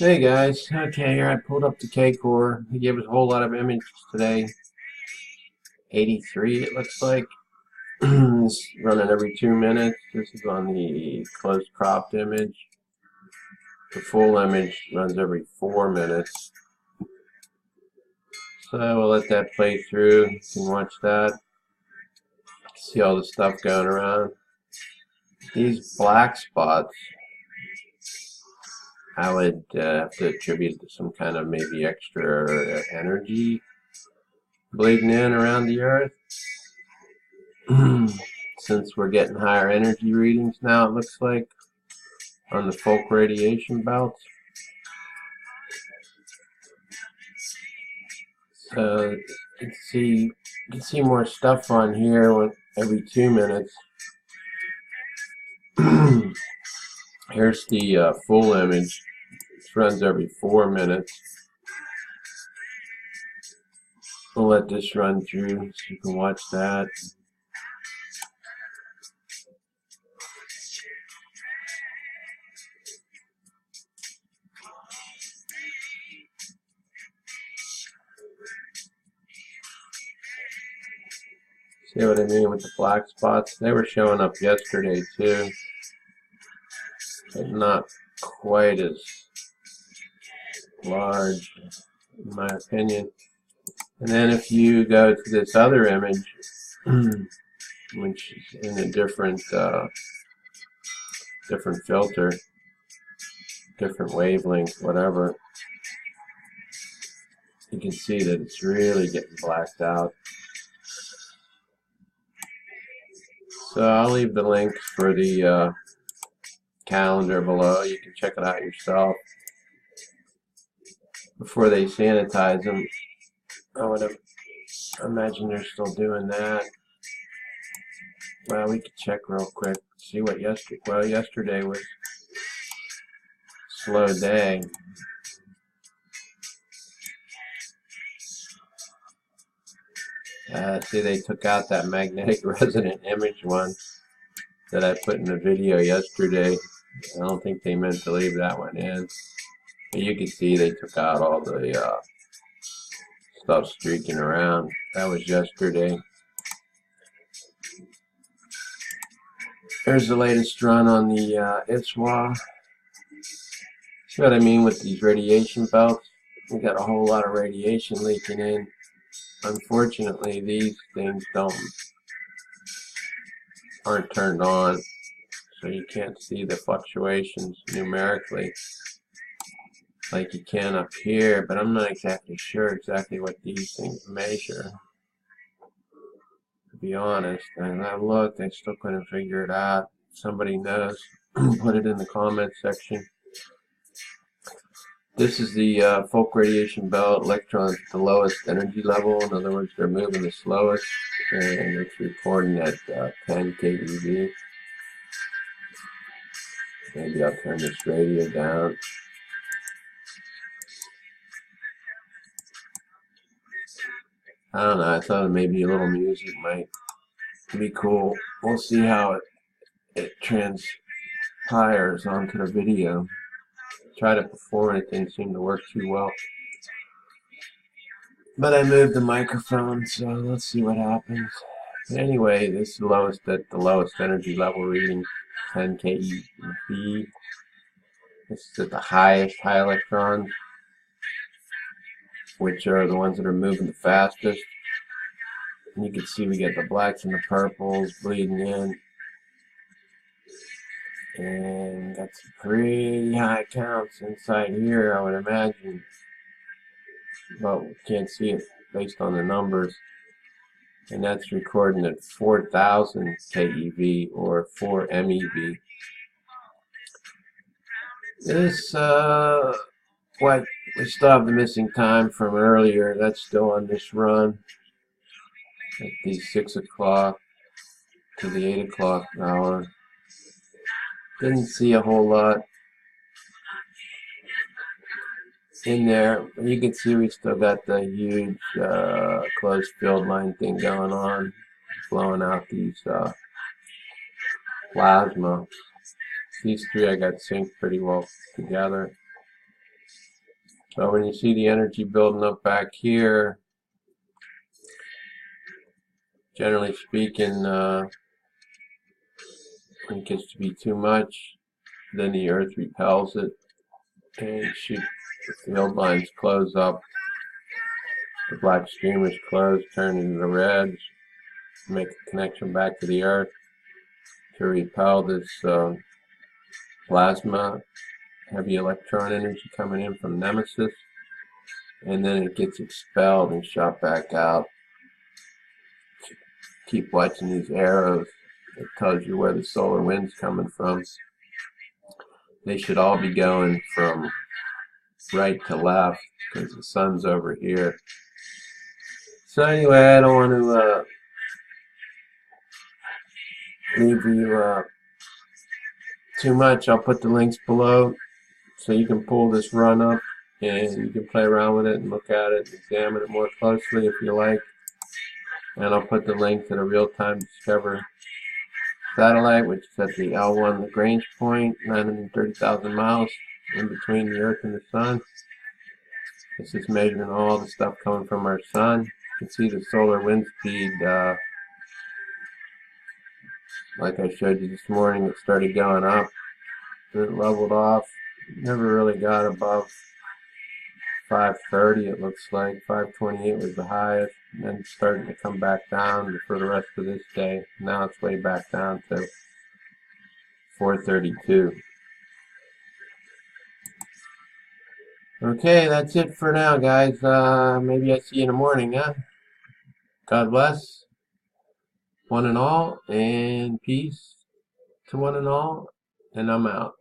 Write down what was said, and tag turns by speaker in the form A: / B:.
A: Hey guys, okay, here I pulled up the K core. He gave us a whole lot of images today. 83 it looks like. It's running every 2 minutes. This is on the close cropped image. The full image runs every 4 minutes. So we'll let that play through. You can watch that. See all the stuff going around. These black spots, I would have to attribute it to some kind of maybe extra energy bleeding in around the Earth. Since we're getting higher energy readings now, it looks like, on the Folk radiation belts. So you can see more stuff on here every 2 minutes. Here's the full image. This runs every 4 minutes. We'll let this run through so you can watch that. See what I mean with the black spots? They were showing up yesterday too, but not quite as large, in my opinion. And then if you go to this other image, which is in a different filter, different wavelength, whatever, you can see that it's really getting blacked out. So I'll leave the links for the calendar below. You can check it out yourself before they sanitize them. I would imagine they're still doing that. Well, we could check real quick, see what yesterday was a slow day. See, they took out that magnetic resonant image one that I put in the video yesterday. I don't think they meant to leave that one in. But you can see they took out all the stuff streaking around. That was yesterday. Here's the latest run on the ISWA. See what I mean with these radiation belts? We got a whole lot of radiation leaking in. Unfortunately, these things aren't turned on, so you can't see the fluctuations numerically like you can up here, but I'm not exactly sure exactly what these things measure, to be honest. And I looked, I still couldn't figure it out. If somebody knows, put it in the comment section. This is the Folk radiation belt. Electrons at the lowest energy level. In other words, they're moving the slowest, and it's recording at 10 keV. Maybe I'll turn this radio down. I don't know. I thought maybe a little music might be cool. We'll see how it transpires onto the video. Try to perform it, didn't seem to work too well. But I moved the microphone, so let's see what happens. Anyway, this is the lowest energy level reading, 10 keV. This is at the highest high electrons, which are the ones that are moving the fastest. And you can see we get the blacks and the purples bleeding in. And got some pretty high counts inside here, I would imagine. But we can't see it based on the numbers. And that's recording at 4,000 keV or 4 MeV. This, what we still have the missing time from earlier. That's still on this run at the 6 o'clock to the 8 o'clock hour. Didn't see a whole lot in there. You can see we still got the huge closed field line thing going on, blowing out these plasma. These three I got synced pretty well together. So when you see the energy building up back here, generally speaking, when it gets to be too much, then the Earth repels it, and the field lines close up, the black streamers close, turn into the reds, make a connection back to the Earth to repel this plasma, heavy electron energy coming in from Nemesis, and then it gets expelled and shot back out. Keep watching these arrows. It tells you where the solar wind's coming from. They should all be going from right to left because the sun's over here. So anyway, I don't want to leave you too much. I'll put the links below so you can pull this run up and you can play around with it and look at it and examine it more closely if you like. And I'll put the link to the real-time Discover satellite, which is at the L1 Lagrange point, 930,000 miles in between the Earth and the Sun. This is measuring all the stuff coming from our Sun. You can see the solar wind speed, like I showed you this morning, it started going up. It leveled off. Never really got above 530, it looks like. 528 was the highest, and then starting to come back down for the rest of this day. Now it's way back down to 432. Okay, that's it for now, guys. Maybe I see you in the morning, huh? God bless one and all, and peace to one and all, and I'm out.